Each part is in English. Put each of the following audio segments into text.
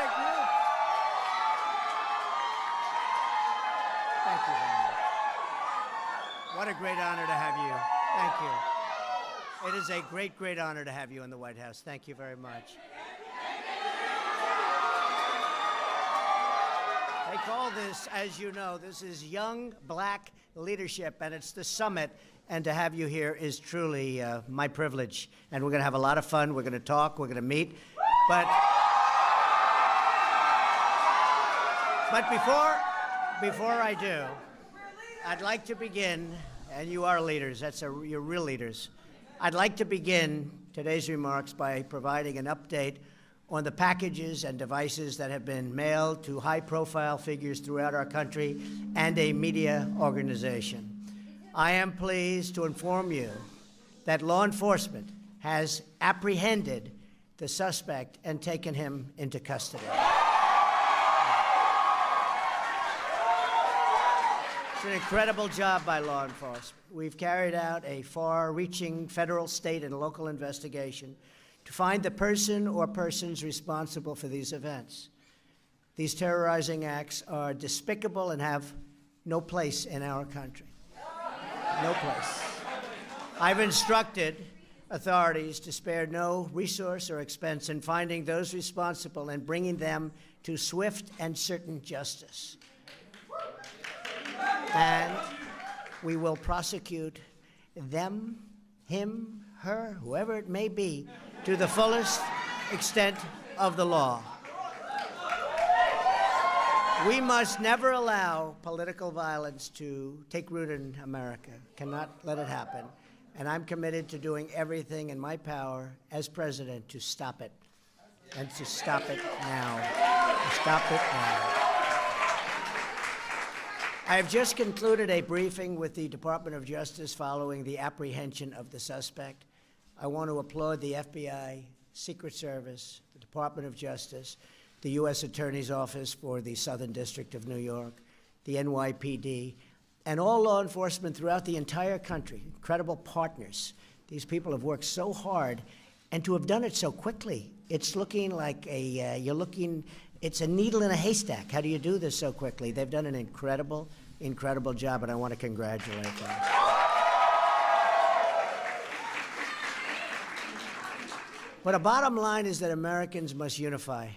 a group. Thank you very much. What a great honor to have you. Thank you. It is a great, great honor to have you in the White House. Thank you very much. They call this, as you know, this is Young Black Leadership, and it's the summit. And to have you here is truly my privilege. And we're going to have a lot of fun. We're going to talk. We're going to meet. But before I do, I'd like to begin, and you are leaders. You're real leaders. I'd like to begin today's remarks by providing an update on the packages and devices that have been mailed to high-profile figures throughout our country and a media organization. I am pleased to inform you that law enforcement has apprehended the suspect and taken him into custody. It's an incredible job by law enforcement. We've carried out a far-reaching federal, state, and local investigation to find the person or persons responsible for these events. These terrorizing acts are despicable and have no place in our country. No place. I've instructed authorities to spare no resource or expense in finding those responsible and bringing them to swift and certain justice. And we will prosecute them, him, her, whoever it may be, to the fullest extent of the law. We must never allow political violence to take root in America. Cannot let it happen. And I'm committed to doing everything in my power as president to stop it. And to stop it now. To stop it now. I have just concluded a briefing with the Department of Justice following the apprehension of the suspect. I want to applaud the FBI, Secret Service, the Department of Justice, the U.S. Attorney's Office for the Southern District of New York, the NYPD, and all law enforcement throughout the entire country, incredible partners. These people have worked so hard, and to have done it so quickly, it's looking like it's a needle in a haystack. How do you do this so quickly? They've done an incredible, incredible job, and I want to congratulate them. But a bottom line is that Americans must unify.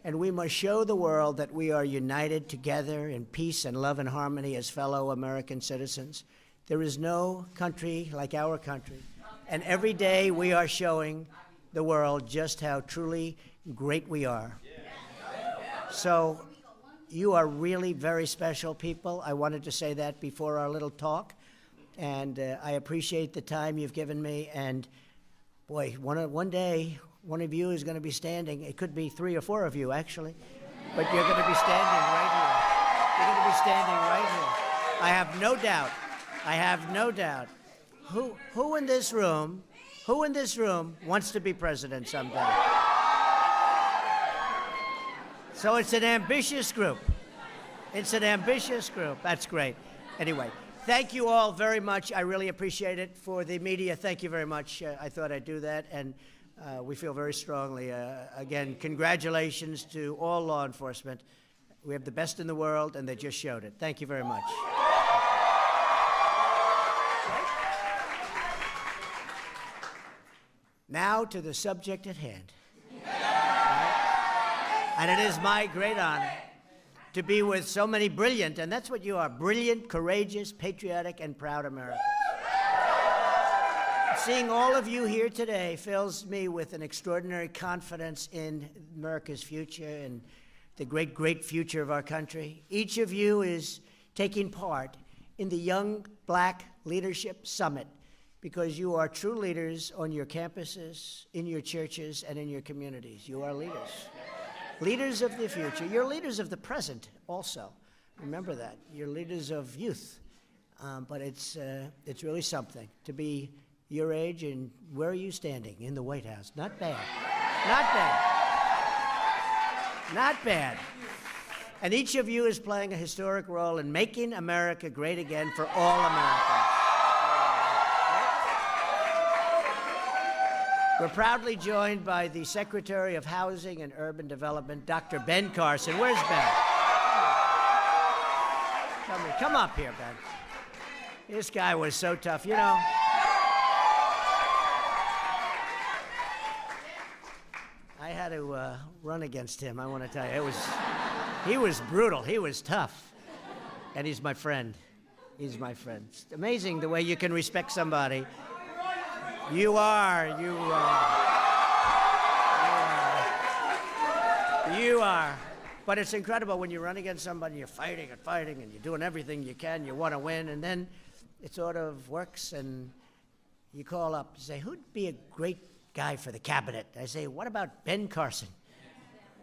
And we must show the world that we are united together in peace and love and harmony as fellow American citizens. There is no country like our country. And every day we are showing the world just how truly great we are. So you are really very special people. I wanted to say that before our little talk. And I appreciate the time you've given me. And boy, one day, one of you is going to be standing. It could be 3 or 4 of you, actually. But you're going to be standing right here. You're going to be standing right here. I have no doubt. I have no doubt. Who in this room wants to be president someday? So it's an ambitious group. It's an ambitious group. That's great. Anyway, thank you all very much. I really appreciate it. For the media, thank you very much. I thought I'd do that. And we feel very strongly. Again, congratulations to all law enforcement. We have the best in the world, and they just showed it. Thank you very much. Now to the subject at hand. And it is my great honor to be with so many brilliant, and that's what you are, brilliant, courageous, patriotic, and proud Americans. Seeing all of you here today fills me with an extraordinary confidence in America's future and the great, great future of our country. Each of you is taking part in the Young Black Leadership Summit because you are true leaders on your campuses, in your churches, and in your communities. You are leaders. Leaders of the future. You're leaders of the present also. Remember that. You're leaders of youth. But it's really something to be your age, and where are you standing? In the White House. Not bad. Not bad. Not bad. And each of you is playing a historic role in making America great again for all Americans. We're proudly joined by the Secretary of Housing and Urban Development, Dr. Ben Carson. Where's Ben? Come up here, Ben. This guy was so tough, you know. I had to run against him, I want to tell you. He was brutal, he was tough. And he's my friend. He's my friend. It's amazing the way you can respect somebody. You are. But it's incredible when you run against somebody, you're fighting and fighting, and you're doing everything you can, you want to win, and then it sort of works, and you call up, you say, who'd be a great guy for the cabinet? I say, what about Ben Carson?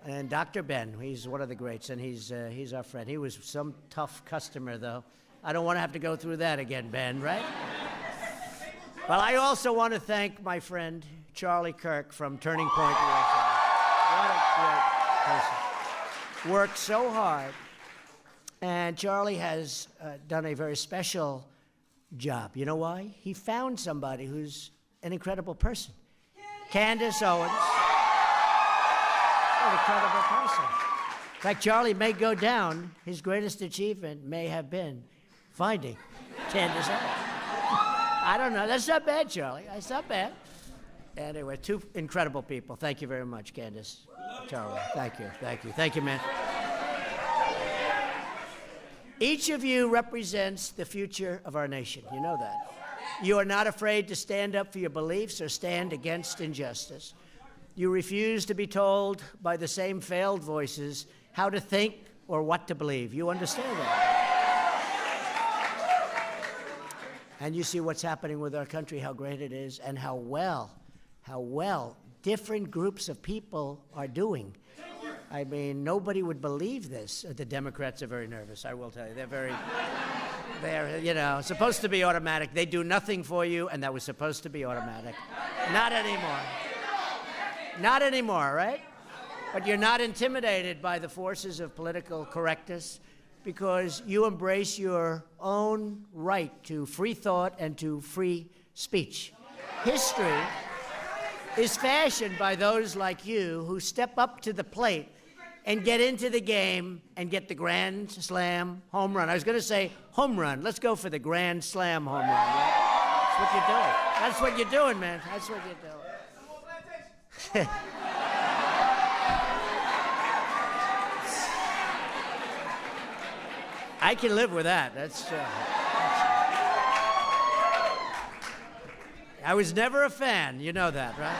And Dr. Ben, he's one of the greats, and he's our friend. He was some tough customer, though. I don't want to have to go through that again, Ben, right? Well, I also want to thank my friend, Charlie Kirk from Turning Point USA. What a great person. Worked so hard. And Charlie has done a very special job. You know why? He found somebody who's an incredible person. Candace Owens. An incredible person. In fact, Charlie may go down. His greatest achievement may have been finding Candace Owens. I don't know. That's not bad, Charlie. That's not bad. Anyway, two incredible people. Thank you very much, Candace. Charlie, thank you. Thank you, man. Each of you represents the future of our nation. You know that. You are not afraid to stand up for your beliefs or stand against injustice. You refuse to be told by the same failed voices how to think or what to believe. You understand that. And you see what's happening with our country, how great it is, and how well different groups of people are doing. I mean, nobody would believe this. The Democrats are very nervous, I will tell you. They're, you know, supposed to be automatic. They do nothing for you, and that was supposed to be automatic. Not anymore. Not anymore, right? But you're not intimidated by the forces of political correctness because you embrace your own right to free thought and to free speech. History is fashioned by those like you who step up to the plate and get into the game and get the grand slam home run. I was going to say home run. Let's go for the grand slam home run. Right? That's what you're doing. That's what you're doing, man. That's what you're doing. I can live with that. I was never a fan. You know that, right?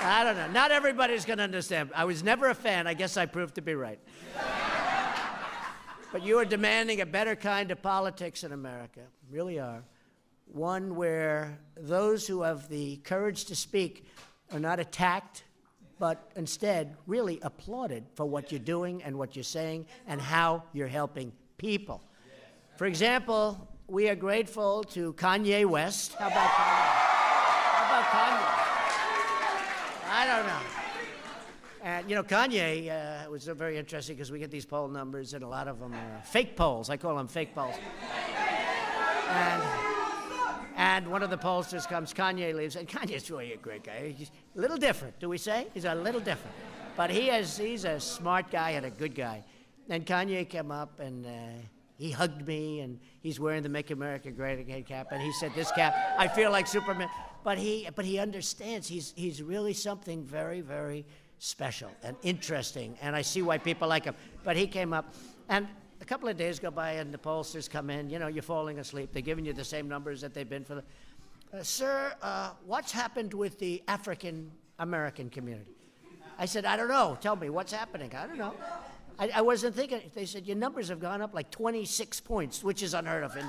I don't know. Not everybody's going to understand. I was never a fan. I guess I proved to be right. But you are demanding a better kind of politics in America. Really are. One where those who have the courage to speak are not attacked, but instead really applauded for what you're doing and what you're saying and how you're helping people. For example, we are grateful to Kanye West. How about Kanye? I don't know. And, you know, Kanye was very interesting because we get these poll numbers, and a lot of them are fake polls. I call them fake polls. And one of the pollsters comes, Kanye leaves, and Kanye's really a great guy. He's a little different, do we say? He's a little different. But he's a smart guy and a good guy. And Kanye came up, and he hugged me, and he's wearing the Make America Great Again cap, and he said, this cap, I feel like Superman. But he understands he's really something very, very special and interesting, and I see why people like him. But he came up, and a couple of days go by, and the pollsters come in. You know, you're falling asleep. They're giving you the same numbers that they've been for the... Sir, what's happened with the African-American community? I said, I don't know. Tell me, what's happening? I don't know. I wasn't thinking. They said, your numbers have gone up like 26 points, which is unheard of. And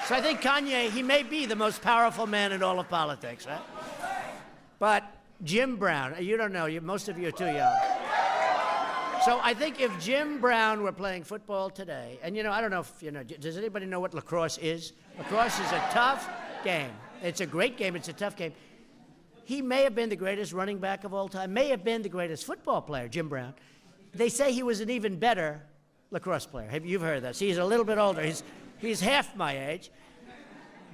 so I think Kanye, he may be the most powerful man in all of politics, right? But Jim Brown, you don't know. Most of you are too young. So I think if Jim Brown were playing football today, and, you know, I don't know if, you know, does anybody know what lacrosse is? Lacrosse is a tough game. It's a great game. It's a tough game. He may have been the greatest running back of all time, may have been the greatest football player, Jim Brown. They say he was an even better lacrosse player. You've heard that. See, he's a little bit older. He's half my age.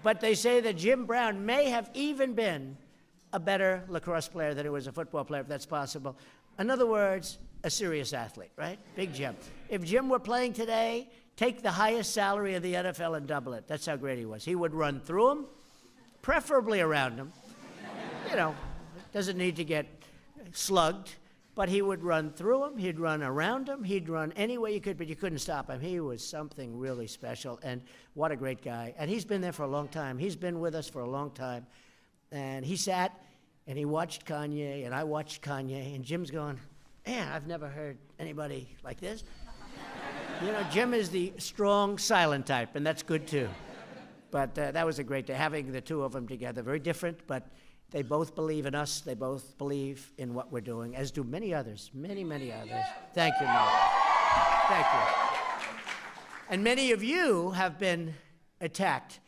But they say that Jim Brown may have even been a better lacrosse player than he was a football player, if that's possible. In other words, a serious athlete, right? Big Jim. If Jim were playing today, take the highest salary of the NFL and double it. That's how great he was. He would run through them, preferably around them. You know, doesn't need to get slugged, but he would run through them, he'd run around them, he'd run any way you could, but you couldn't stop him. He was something really special, and what a great guy. And he's been there for a long time. He's been with us for a long time. And he sat and he watched Kanye, and I watched Kanye, and Jim's going, man, I've never heard anybody like this. You know, Jim is the strong, silent type, and that's good too. But that was a great day, having the two of them together. Very different, but they both believe in us. They both believe in what we're doing, as do many others, many, many others. Thank you, Mark. Thank you. And many of you have been attacked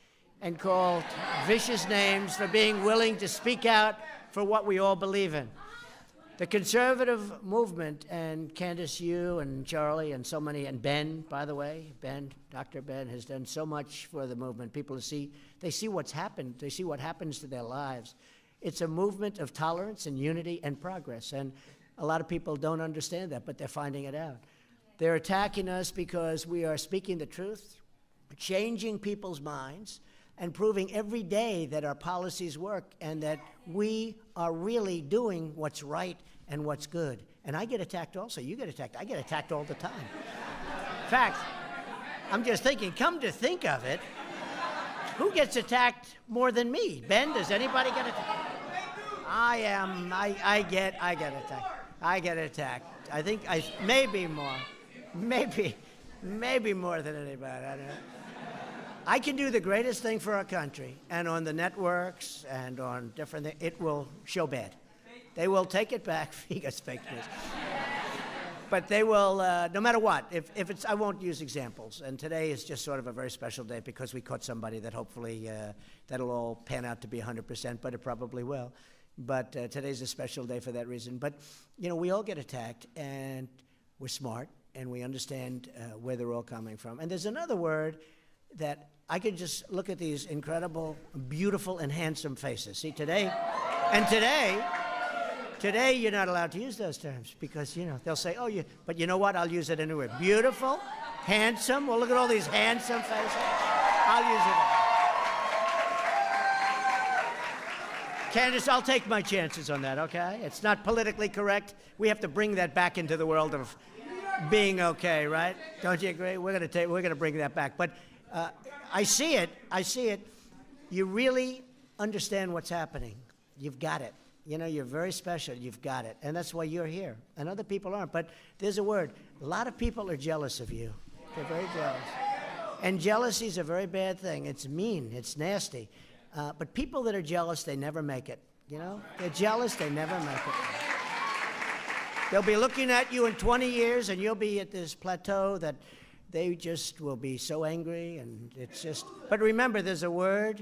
and called vicious names for being willing to speak out for what we all believe in. The conservative movement, and Candace, you and Charlie and so many, and Ben, by the way, Ben, Dr. Ben has done so much for the movement. People see what's happened. They see what happens to their lives. It's a movement of tolerance and unity and progress, and a lot of people don't understand that, but they're finding it out. They're attacking us because we are speaking the truth, changing people's minds, and proving every day that our policies work and that we are really doing what's right and what's good. And I get attacked also. You get attacked. I get attacked all the time. In fact, I'm just thinking, come to think of it, who gets attacked more than me? Ben, does anybody get attacked? I get attacked. I get attacked. I think maybe more. Maybe more than anybody. I don't know. I can do the greatest thing for our country, and on the networks and on different things, it will show bad. They will take it back. He gets fake news. But they will, no matter what, if it's, I won't use examples. And today is just sort of a very special day because we caught somebody that hopefully that'll all pan out to be 100%, but it probably will. But today's a special day for that reason. But, you know, we all get attacked, and we're smart, and we understand where they're all coming from. And there's another word that I could just look at these incredible, beautiful, and handsome faces. See, today you're not allowed to use those terms because, you know, they'll say, oh, but you know what? I'll use it anyway. Beautiful, handsome. Well, look at all these handsome faces. I'll use it. Candace, I'll take my chances on that, okay? It's not politically correct. We have to bring that back into the world of being okay, right? Don't you agree? We're gonna bring that back. But I see it. You really understand what's happening. You've got it. You know, you're very special. You've got it. And that's why you're here. And other people aren't. But there's a word. A lot of people are jealous of you. They're very jealous. And jealousy is a very bad thing. It's mean. It's nasty. But people that are jealous, they never make it. You know? They're jealous, they never make it. They'll be looking at you in 20 years, and you'll be at this plateau that they just will be so angry, and it's just, but remember, there's a word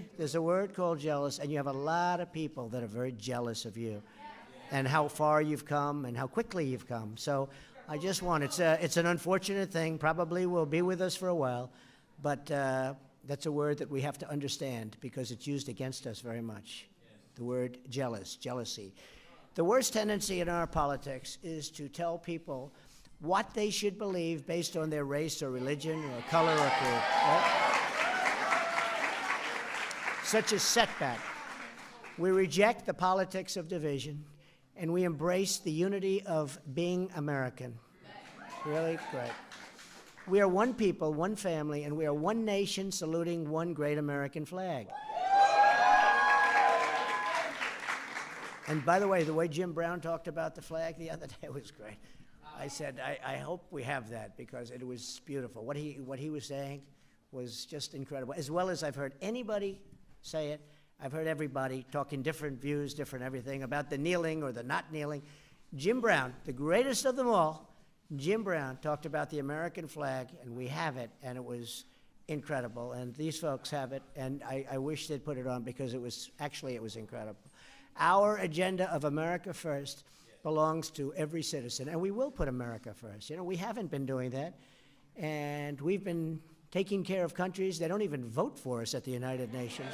called jealous, and you have a lot of people that are very jealous of you and how far you've come and how quickly you've come. So I just want, it's an unfortunate thing, probably will be with us for a while, but that's a word that we have to understand because it's used against us very much. The word jealousy. The worst tendency in our politics is to tell people what they should believe based on their race or religion or color or creed. Right? Such a setback. We reject the politics of division, and we embrace the unity of being American. Really great. We are one people, one family, and we are one nation saluting one great American flag. And by the way Jim Brown talked about the flag the other day was great. I said, I hope we have that because it was beautiful. What he was saying was just incredible. As well as I've heard anybody say it, I've heard everybody talking different views, different everything about the kneeling or the not kneeling. Jim Brown, the greatest of them all, Jim Brown talked about the American flag, and we have it, and it was incredible. And these folks have it, and I wish they'd put it on because it was incredible. Our agenda of America First belongs to every citizen, and we will put America first. You know, we haven't been doing that, and we've been taking care of countries. They don't even vote for us at the United Nations.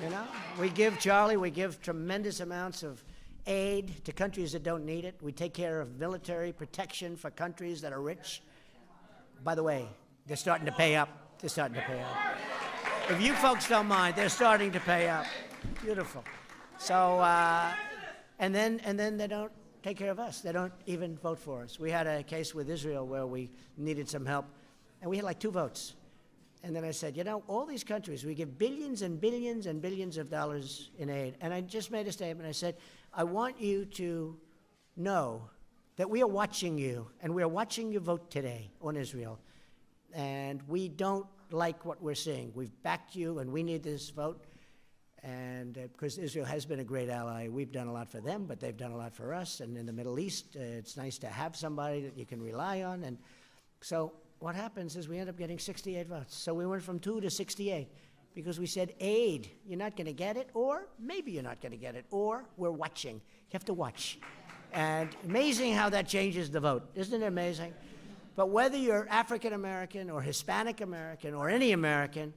You know, we give tremendous amounts of aid to countries that don't need it. We take care of military protection for countries that are rich. By the way, they're starting to pay up. They're starting to pay up. If you folks don't mind, they're starting to pay up. Beautiful. So, and then they don't take care of us. They don't even vote for us. We had a case with Israel where we needed some help, and we had like 2 votes. And then I said, you know, all these countries, we give billions and billions and billions of dollars in aid. And I just made a statement. I said, I want you to know that we are watching you, and we are watching you vote today on Israel. And we don't like what we're seeing. We've backed you, and we need this vote. And because Israel has been a great ally, we've done a lot for them, but they've done a lot for us. And in the Middle East, it's nice to have somebody that you can rely on. And so what happens is we end up getting 68 votes. So we went from 2 to 68 because we said, aid, you're not going to get it, or maybe you're not going to get it, or we're watching. You have to watch. And amazing how that changes the vote. Isn't it amazing? But whether you're African American or Hispanic American or any American,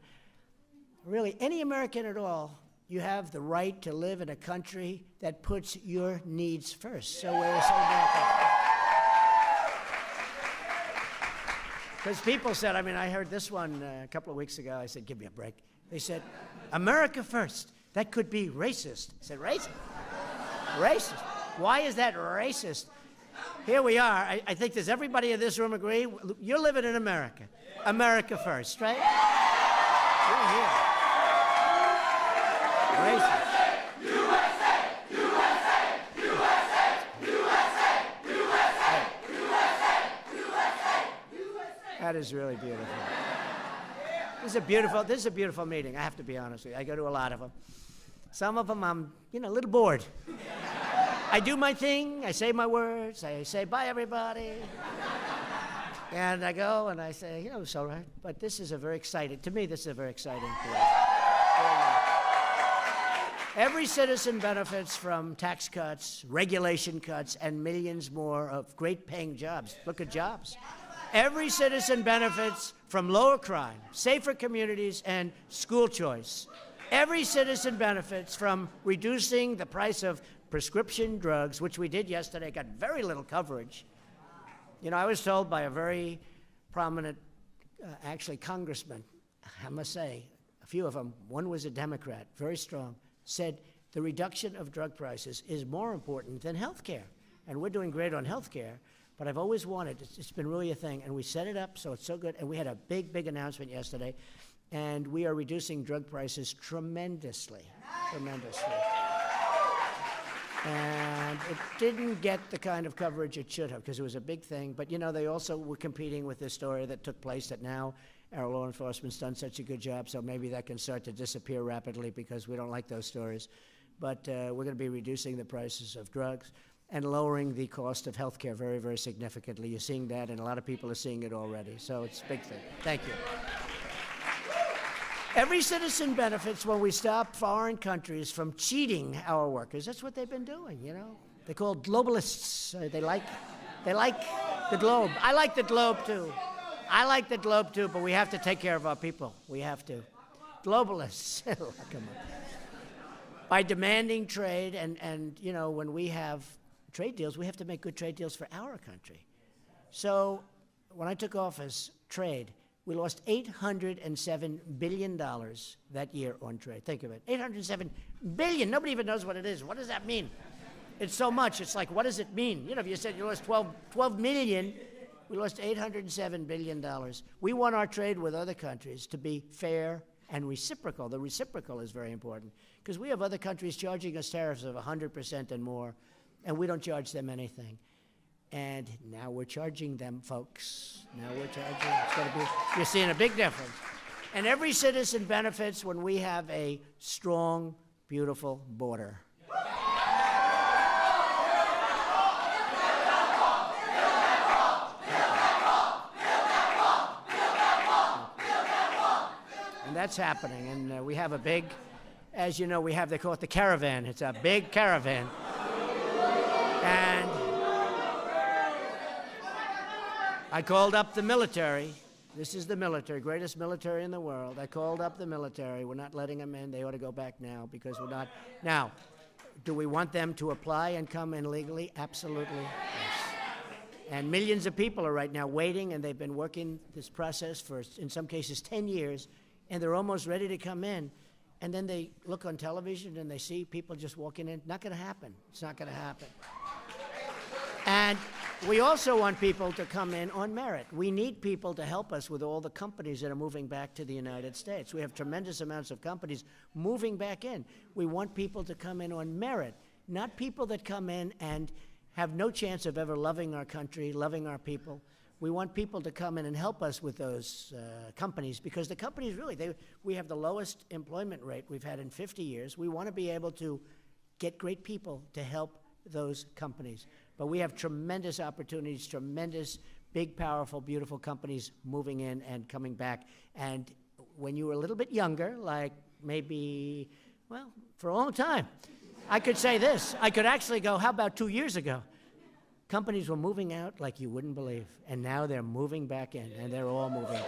really any American at all, you have the right to live in a country that puts your needs first. So we're so grateful. Because people said, I mean, I heard this one a couple of weeks ago. I said, give me a break. They said, America first. That could be racist. I said, racist? Racist? Why is that racist? Here we are. I think does everybody in this room agree? You're living in America. America first, right? You're here. Racist. That is really beautiful. This is a beautiful meeting. I have to be honest with you. I go to a lot of them. Some of them I'm, a little bored. I do my thing. I say my words. I say bye, everybody. And I go and I say, it's all right. But this is to me, this is a very exciting period. Every citizen benefits from tax cuts, regulation cuts, and millions more of great paying jobs. Look at jobs. Every citizen benefits from lower crime, safer communities, and school choice. Every citizen benefits from reducing the price of prescription drugs, which we did yesterday, got very little coverage. I was told by a very prominent, congressman, I must say, a few of them, one was a Democrat, very strong, said the reduction of drug prices is more important than health care. And we're doing great on health care. But I've always wanted, it's been really a thing, and we set it up so it's so good, and we had a big, big announcement yesterday, and we are reducing drug prices tremendously. And it didn't get the kind of coverage it should have, because it was a big thing, but they also were competing with this story that took place that now our law enforcement's done such a good job, so maybe that can start to disappear rapidly because we don't like those stories. But we're going to be reducing the prices of drugs and lowering the cost of health care very, very significantly. You're seeing that, and a lot of people are seeing it already. So it's a big thing. Thank you. Every citizen benefits when we stop foreign countries from cheating our workers. That's what they've been doing, They're called globalists. They like the globe. I like the globe, too. But we have to take care of our people. We have to. Globalists. Come on. By demanding trade, and when we have trade deals, we have to make good trade deals for our country. So when I took office, trade, we lost $807 billion that year on trade. Think of it, $807 billion. Nobody even knows what it is. What does that mean? It's so much. It's like, what does it mean? If you said you lost 12 million, we lost $807 billion. We want our trade with other countries to be fair and reciprocal. The reciprocal is very important because we have other countries charging us tariffs of 100% and more, and we don't charge them anything. And now we're charging them, folks. You're seeing a big difference. And every citizen benefits when we have a strong, beautiful border. And that's happening. And we have a big, as you know, they call it the caravan. It's a big caravan. And I called up the military This is the military, greatest military in the world. I called up the military. We're not letting them in. They ought to go back now because we're not. Now, do we want them to apply and come in legally? Absolutely, yes. And millions of people are right now waiting, and they've been working this process for, in some cases, 10 years, and they're almost ready to come in. And then they look on television and they see people just walking in. Not going to happen. It's not going to happen. And we also want people to come in on merit. We need people to help us with all the companies that are moving back to the United States. We have tremendous amounts of companies moving back in. We want people to come in on merit, not people that come in and have no chance of ever loving our country, loving our people. We want people to come in and help us with those companies, because the companies really, we have the lowest employment rate we've had in 50 years. We want to be able to get great people to help those companies. But we have tremendous opportunities, tremendous, big, powerful, beautiful companies moving in and coming back. And when you were a little bit younger, like maybe, well, for a long time, I could say this. I could actually go, how about 2 years ago? Companies were moving out like you wouldn't believe. And now they're moving back in, and they're all moving back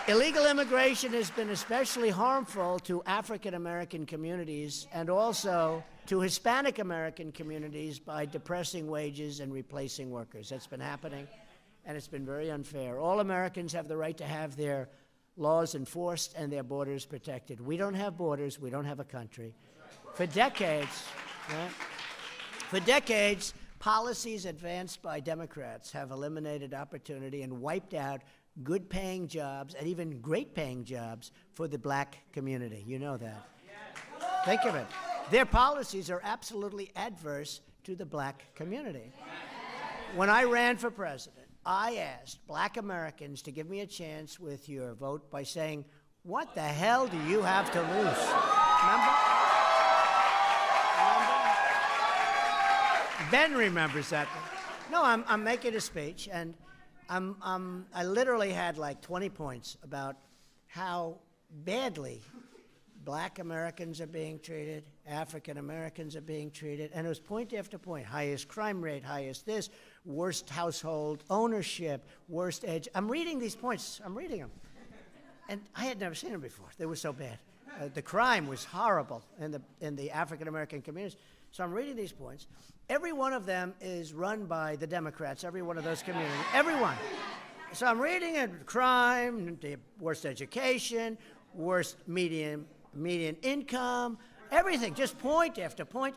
in. Illegal immigration has been especially harmful to African American communities and also to Hispanic American communities by depressing wages and replacing workers. That's been happening, and it's been very unfair. All Americans have the right to have their laws enforced and their borders protected. We don't have borders. We don't have a country. For decades, right? For decades, policies advanced by Democrats have eliminated opportunity and wiped out good-paying jobs and even great-paying jobs for the black community. You know that. Think of it. Their policies are absolutely adverse to the black community. When I ran for president, I asked black Americans to give me a chance with your vote by saying, what the hell do you have to lose? Remember? Ben remembers that. No, I'm making a speech, and I literally had like 20 points about how badly black Americans are being treated, African Americans are being treated, and it was point after point. Highest crime rate, highest this, worst household ownership, worst edge. I'm reading these points. I'm reading them. And I had never seen them before. They were so bad. The crime was horrible in the African American communities. So I'm reading these points. Every one of them is run by the Democrats, every one of those communities, every one. So I'm reading it, crime, the worst education, worst median income, everything, just point after point.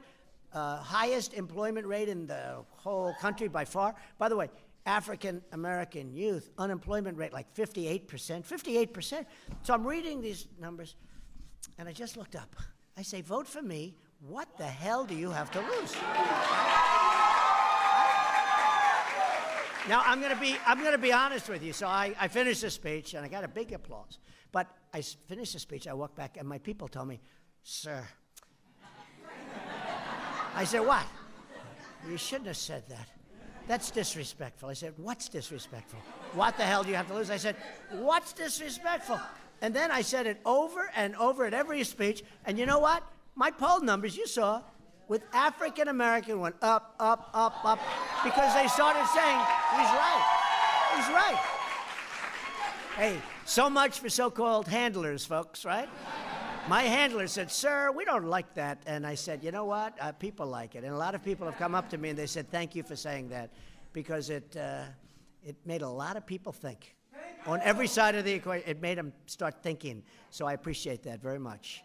Highest employment rate in the whole country by far. By the way, African American youth, unemployment rate like 58%, 58%. So I'm reading these numbers, and I just looked up. I say, vote for me. What the hell do you have to lose? Now, I'm gonna be honest with you. So I finished the speech, and I got a big applause. But I finished the speech, I walked back, and my people told me, sir. I said, what? You shouldn't have said that. That's disrespectful. I said, what's disrespectful? What the hell do you have to lose? I said, what's disrespectful? And then I said it over and over at every speech, and you know what? My poll numbers, you saw, with African American went up, up, up, up, because they started saying, he's right. He's right. Hey, so much for so-called handlers, folks, right? My handler said, sir, we don't like that. And I said, you know what? People like it. And a lot of people have come up to me and they said, thank you for saying that, because it made a lot of people think. On every side of the equation, it made them start thinking. So I appreciate that very much.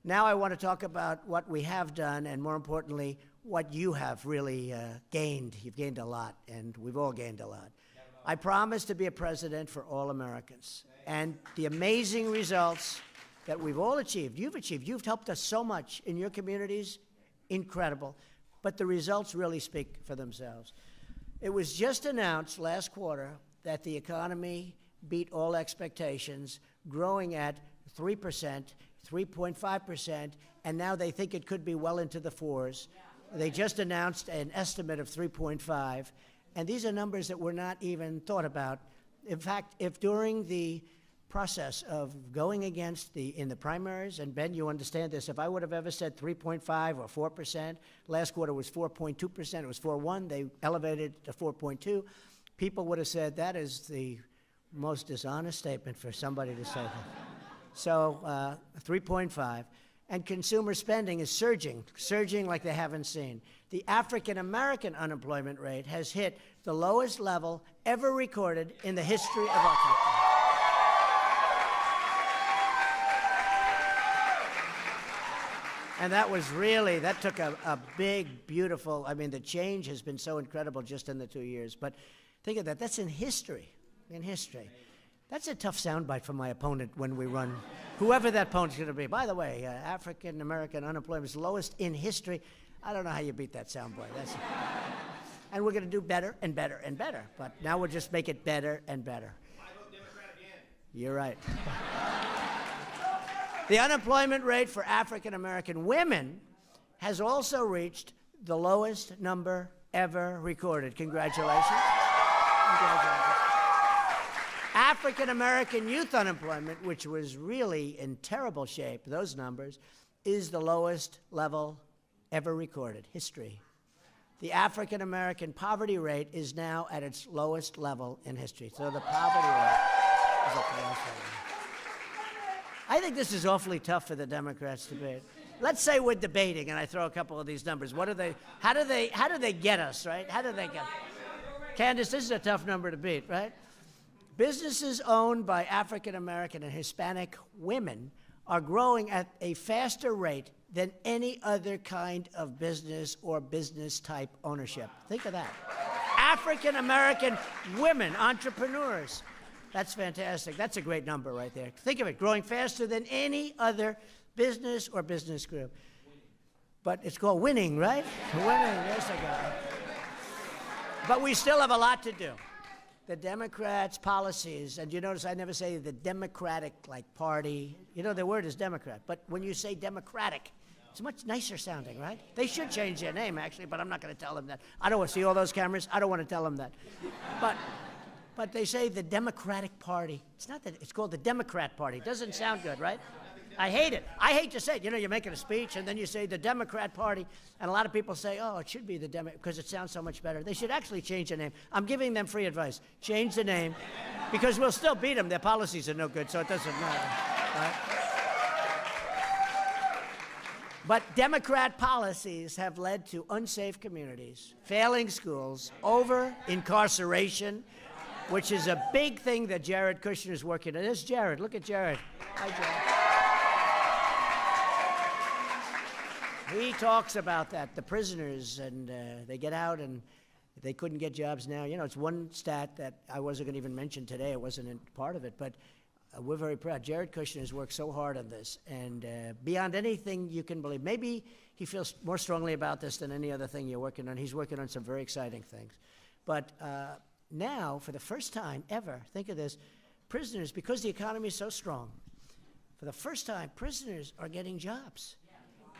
Now I want to talk about what we have done, and more importantly, what you have really gained. You've gained a lot, and we've all gained a lot. I promise to be a president for all Americans. And the amazing results that we've all achieved, you've helped us so much in your communities, incredible. But the results really speak for themselves. It was just announced last quarter that the economy beat all expectations, growing at 3%, 3.5%, and now they think it could be well into the 4s. They just announced an estimate of 3.5, and these are numbers that were not even thought about. In fact, if during the process of going against in the primaries, and Ben, you understand this, if I would have ever said 3.5 or 4%, last quarter was 4.2%, it was 4.1, they elevated it to 4.2. people would have said that is the most dishonest statement for somebody to say that. So 3.5. And consumer spending is surging like they haven't seen. The African-American unemployment rate has hit the lowest level ever recorded in the history of our country. And that took a big, beautiful, I mean, the change has been so incredible just in the 2 years. But think of that, that's in history, That's a tough soundbite for my opponent when we run, whoever that opponent's going to be. By the way, African-American unemployment is lowest in history. I don't know how you beat that soundbite. And we're going to do better and better and better. But now we'll just make it better and better. I vote Democrat again. You're right. The unemployment rate for African-American women has also reached the lowest number ever recorded. Congratulations. Congratulations. African-American youth unemployment, which was really in terrible shape, those numbers, is the lowest level ever recorded, history. The African-American poverty rate is now at its lowest level in history. So the poverty rate is at the lowest level. I think this is awfully tough for the Democrats to debate. Let's say we're debating, and I throw a couple of these numbers. How do they get us, right? How do they get us? Candace, this is a tough number to beat, right? Businesses owned by African-American and Hispanic women are growing at a faster rate than any other kind of business or business-type ownership. Think of that. African-American women, entrepreneurs. That's fantastic. That's a great number right there. Think of it, growing faster than any other business or business group. But it's called winning, right? Winning, yes, I got it. But we still have a lot to do. The Democrats' policies, and you notice I never say the Democratic, party. You know, the word is Democrat. But when you say Democratic, it's much nicer sounding, right? They should change their name, actually, but I'm not going to tell them that. I don't want to see all those cameras. I don't want to tell them that. But they say the Democratic Party. It's not that. It's called the Democrat Party. Doesn't sound good, right? I hate it. I hate to say it. You know, you're making a speech, and then you say the Democrat Party, and a lot of people say, oh, it should be the Democrat, because it sounds so much better. They should actually change the name. I'm giving them free advice. Change the name, because we'll still beat them. Their policies are no good, so it doesn't matter. Right? But Democrat policies have led to unsafe communities, failing schools, over-incarceration, which is a big thing that Jared Kushner is working on. There's Jared. Look at Jared. Hi, Jared. He talks about that, the prisoners, and they get out and they couldn't get jobs now. You know, it's one stat that I wasn't going to even mention today. It wasn't a part of it, but we're very proud. Jared Kushner has worked so hard on this, and beyond anything you can believe. Maybe he feels more strongly about this than any other thing you're working on. He's working on some very exciting things. But now, for the first time ever, think of this, prisoners, because the economy is so strong, for the first time, prisoners are getting jobs.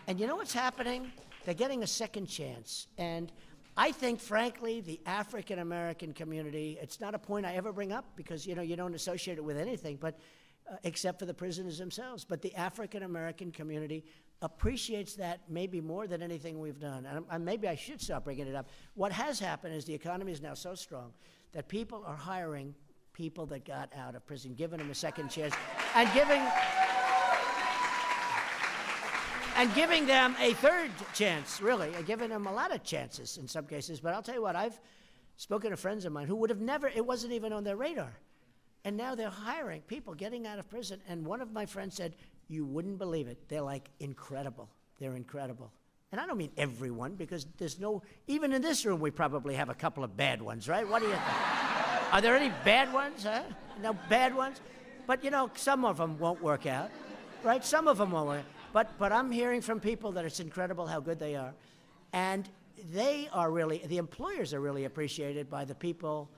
And you know what's happening? They're getting a second chance. And I think, frankly, the African-American community, it's not a point I ever bring up because, you know, you don't associate it with anything, but except for the prisoners themselves. But the African-American community appreciates that maybe more than anything we've done. And maybe I should stop bringing it up. What has happened is the economy is now so strong that people are hiring people that got out of prison, giving them a second chance, and giving them a third chance, really, and giving them a lot of chances in some cases. But I'll tell you what, I've spoken to friends of mine who would have never, it wasn't even on their radar. And now they're hiring people getting out of prison. And one of my friends said, you wouldn't believe it. They're like incredible. They're incredible. And I don't mean everyone, because there's no, even in this room, we probably have a couple of bad ones, right? What do you think? Are there any bad ones, huh? No bad ones? But, you know, some of them won't work out, right? Some of them won't work out. But I'm hearing from people that it's incredible how good they are. And they are really, the employers are really appreciated by the people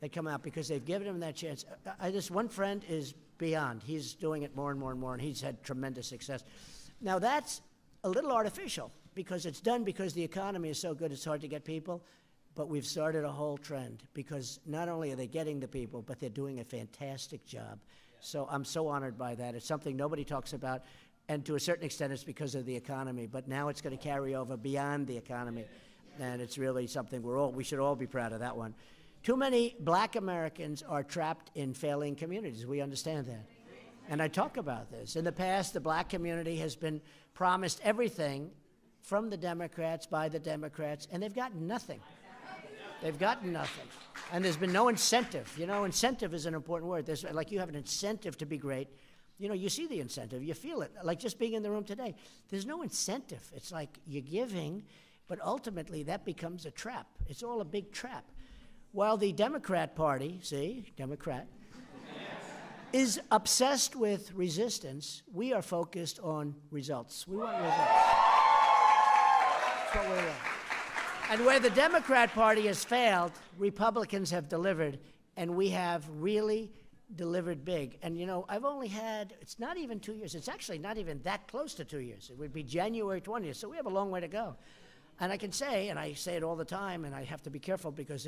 that come out because they've given them that chance. This one friend is beyond. He's doing it more and more and more, and he's had tremendous success. Now, that's a little artificial because it's done because the economy is so good it's hard to get people. But we've started a whole trend because not only are they getting the people, but they're doing a fantastic job. So I'm so honored by that. It's something nobody talks about. And to a certain extent, it's because of the economy. But now it's going to carry over beyond the economy. And it's really something we should all be proud of that one. Too many black Americans are trapped in failing communities. We understand that. And I talk about this. In the past, the black community has been promised everything from the Democrats, by the Democrats, and they've gotten nothing. They've gotten nothing. And there's been no incentive. You know, incentive is an important word. There's, like, you have an incentive to be great. You know, you see the incentive. You feel it. Like just being in the room today. There's no incentive. It's like you're giving, but ultimately that becomes a trap. It's all a big trap. While the Democrat Party, see, Democrat, is obsessed with resistance, we are focused on results. We want results. That's what we want. And where the Democrat Party has failed, Republicans have delivered, and we have really delivered big. And, you know, I've only had, it's not even 2 years. It's actually not even that close to 2 years. It would be January 20th, so we have a long way to go. And I can say, and I say it all the time, and I have to be careful because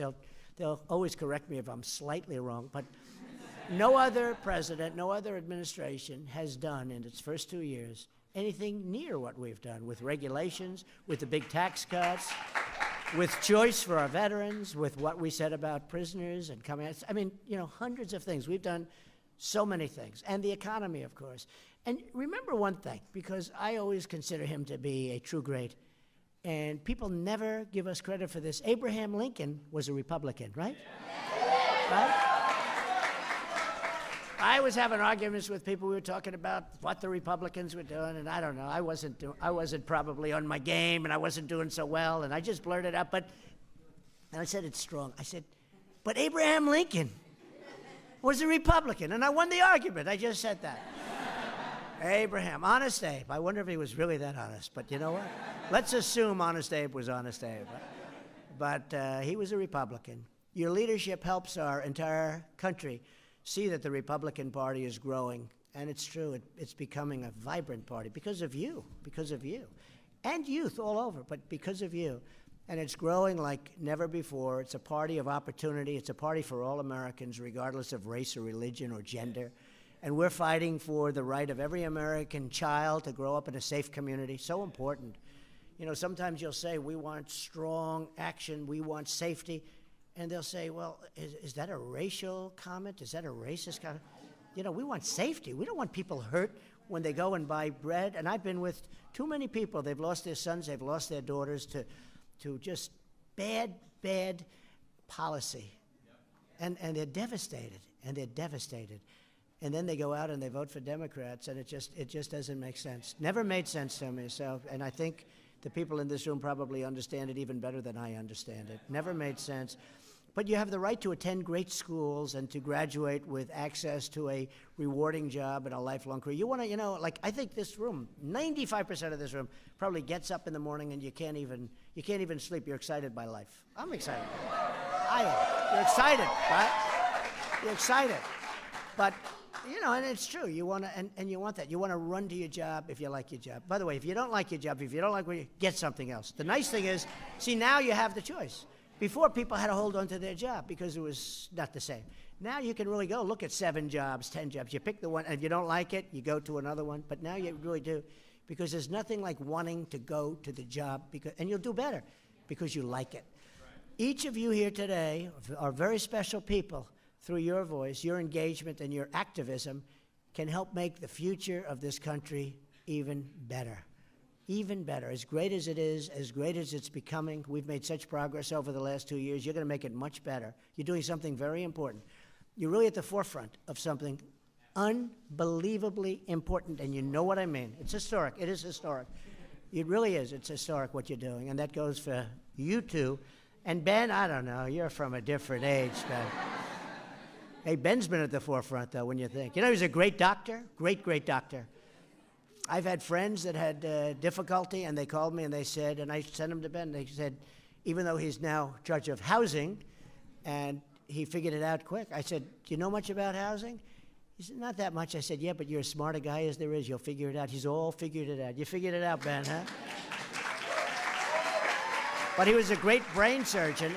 they'll always correct me if I'm slightly wrong, but no other president, no other administration has done in its first 2 years anything near what we've done with regulations, with the big tax cuts, with choice for our veterans, with what we said about prisoners and coming out. I mean, you know, hundreds of things. We've done so many things. And the economy, of course. And remember one thing, because I always consider him to be a true great, and people never give us credit for this. Abraham Lincoln was a Republican, right? Right? I was having arguments with people. We were talking about what the Republicans were doing, and I don't know. I wasn't probably on my game, and I wasn't doing so well, and I just blurted out. And I said it's strong. I said, but Abraham Lincoln was a Republican, and I won the argument. I just said that. Abraham, Honest Abe. I wonder if he was really that honest, but you know what? Let's assume Honest Abe was Honest Abe. But he was a Republican. Your leadership helps our entire country see that the Republican Party is growing, and it's true, it's becoming a vibrant party because of you, and youth all over, but because of you. And it's growing like never before. It's a party of opportunity. It's a party for all Americans, regardless of race or religion or gender. And we're fighting for the right of every American child to grow up in a safe community. So important. You know, sometimes you'll say, we want strong action, we want safety. And they'll say, well, is that a racial comment? Is that a racist comment? You know, we want safety. We don't want people hurt when they go and buy bread. And I've been with too many people. They've lost their sons. They've lost their daughters to just bad policy. And they're devastated. And they're devastated. And then they go out and they vote for Democrats, and it just doesn't make sense. Never made sense to me. So, and I think the people in this room probably understand it even better than I understand it. Never made sense. But you have the right to attend great schools and to graduate with access to a rewarding job and a lifelong career. You want to, you know, like I think this room, 95% of this room probably gets up in the morning and you can't even sleep. You're excited by life. I'm excited. I am. You're excited, right? You're excited. But, you know, and it's true. You want to, and you want that. You want to run to your job if you like your job. By the way, if you don't like your job, if you don't like what you get something else. The nice thing is, see, now you have the choice. Before, people had to hold on to their job because it was not the same. Now you can really go look at 7 jobs, 10 jobs. You pick the one, and if you don't like it, you go to another one. But now you really do, because there's nothing like wanting to go to the job, and you'll do better because you like it. Right. Each of you here today are very special people. Through your voice, your engagement, and your activism can help make the future of this country even better. Even better. As great as it is, as great as it's becoming, we've made such progress over the last 2 years. You're going to make it much better. You're doing something very important. You're really at the forefront of something unbelievably important, and you know what I mean. It's historic. It is historic. It really is. It's historic what you're doing, and that goes for you two. And Ben, I don't know. You're from a different age, Ben. Hey, Ben's been at the forefront, though, when you think. You know, he's a great doctor, great doctor. I've had friends that had difficulty, and they called me and they said, and I sent them to Ben, they said, even though he's now judge of housing, and he figured it out quick. I said, do you know much about housing? He said, not that much. I said, yeah, but you're as smart a guy as there is. You'll figure it out. He's all figured it out. You figured it out, Ben, huh? But he was a great brain surgeon,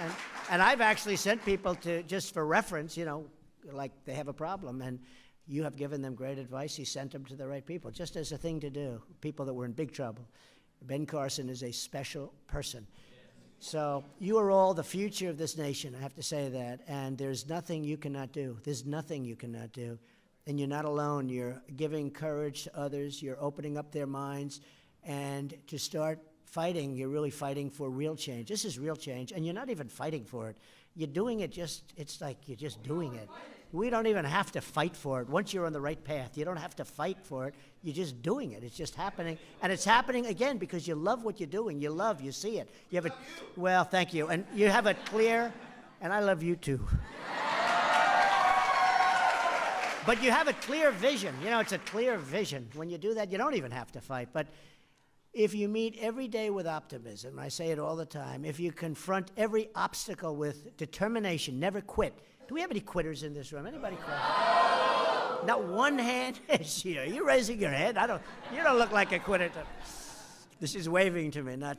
and I've actually sent people to, just for reference, you know, like they have a problem, and you have given them great advice. He sent them to the right people, just as a thing to do, people that were in big trouble. Ben Carson is a special person. So you are all the future of this nation, I have to say that, and there's nothing you cannot do. There's nothing you cannot do. And you're not alone. You're giving courage to others. You're opening up their minds. And to start fighting, you're really fighting for real change. This is real change, and you're not even fighting for it. You're doing it it's like you're just doing it. We don't even have to fight for it. Once you're on the right path, you don't have to fight for it. You're just doing it. It's just happening. And it's happening, again, because you love what you're doing. You see it. You have well, thank you. And you have a clear, and I love you too. But you have a clear vision. You know, it's a clear vision. When you do that, you don't even have to fight. But if you meet every day with optimism, I say it all the time, if you confront every obstacle with determination, never quit. Do we have any quitters in this room? Anybody quit? Not one hand is here. You're raising your head. You don't look like a quitter. This is waving to me, not,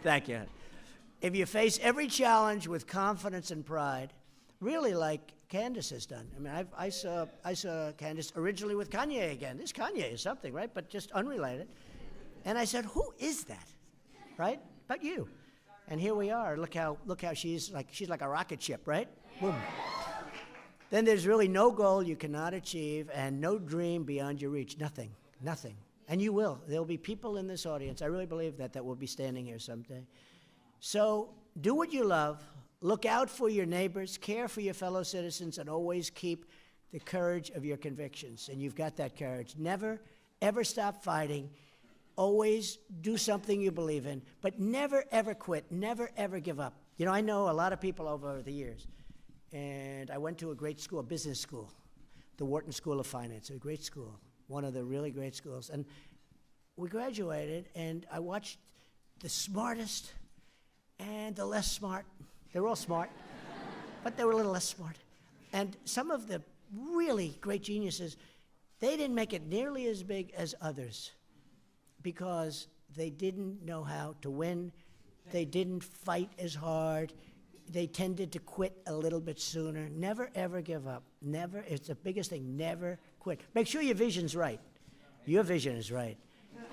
thank you. If you face every challenge with confidence and pride, really like Candace has done. I mean, I saw Candace originally with Kanye again. This Kanye is something, right? But just unrelated. And I said, who is that, right? But you. And here we are. Look how she's like a rocket ship, right? Boom. Then there's really no goal you cannot achieve and no dream beyond your reach. Nothing. And you will. There'll be people in this audience, I really believe that will be standing here someday. So do what you love. Look out for your neighbors, care for your fellow citizens, and always keep the courage of your convictions. And you've got that courage. Never, ever stop fighting. Always do something you believe in, but never, ever quit. Never, ever give up. You know, I know a lot of people over the years, and I went to a great school, a business school, the Wharton School of Finance, a great school, one of the really great schools. And we graduated, and I watched the smartest and the less smart. They were all smart, but they were a little less smart. And some of the really great geniuses, they didn't make it nearly as big as others because they didn't know how to win. They didn't fight as hard. They tended to quit a little bit sooner. Never, ever give up. Never. It's the biggest thing. Never quit. Make sure your vision's right. Your vision is right.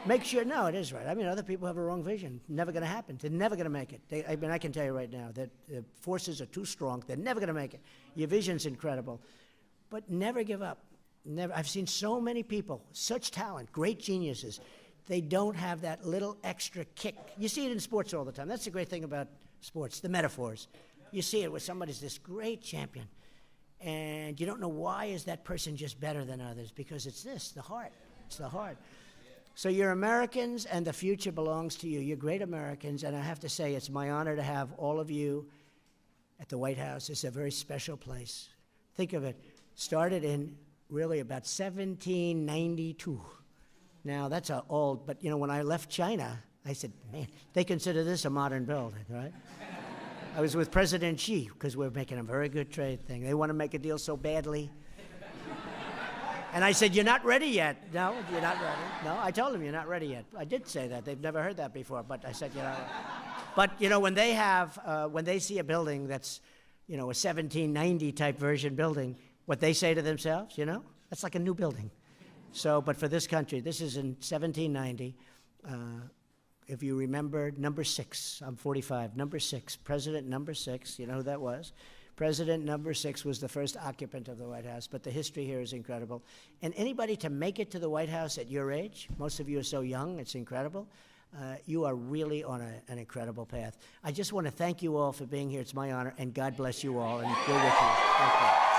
Make sure, no, it is right. I mean, other people have a wrong vision. Never going to happen. They're never going to make it. I can tell you right now that the forces are too strong. They're never going to make it. Your vision's incredible. But never give up. Never. I've seen so many people, such talent, great geniuses. They don't have that little extra kick. You see it in sports all the time. That's the great thing about sports, the metaphors. You see it where somebody's this great champion, and you don't know why is that person just better than others, because it's the heart. It's the heart. So you're Americans, and the future belongs to you. You're great Americans, and I have to say it's my honor to have all of you at the White House. It's a very special place. Think of it. Started in really about 1792. Now, that's old, but, you know, when I left China, I said, man, they consider this a modern building, right? I was with President Xi, because we're making a very good trade thing. They want to make a deal so badly. And I said, you're not ready yet. No, you're not ready. No, I told them you're not ready yet. I did say that. They've never heard that before, but I said, you know. But, you know, when they see a building that's, you know, a 1790 type version building, what they say to themselves, you know, that's like a new building. So, but for this country, this is in 1790. If you remember number 6, I'm 45, number 6, President number 6, you know who that was? President number 6 was the first occupant of the White House, but the history here is incredible. And anybody to make it to the White House at your age, most of you are so young, it's incredible. You are really on an incredible path. I just want to thank you all for being here. It's my honor, and God bless you all, and we're with you. Thank you.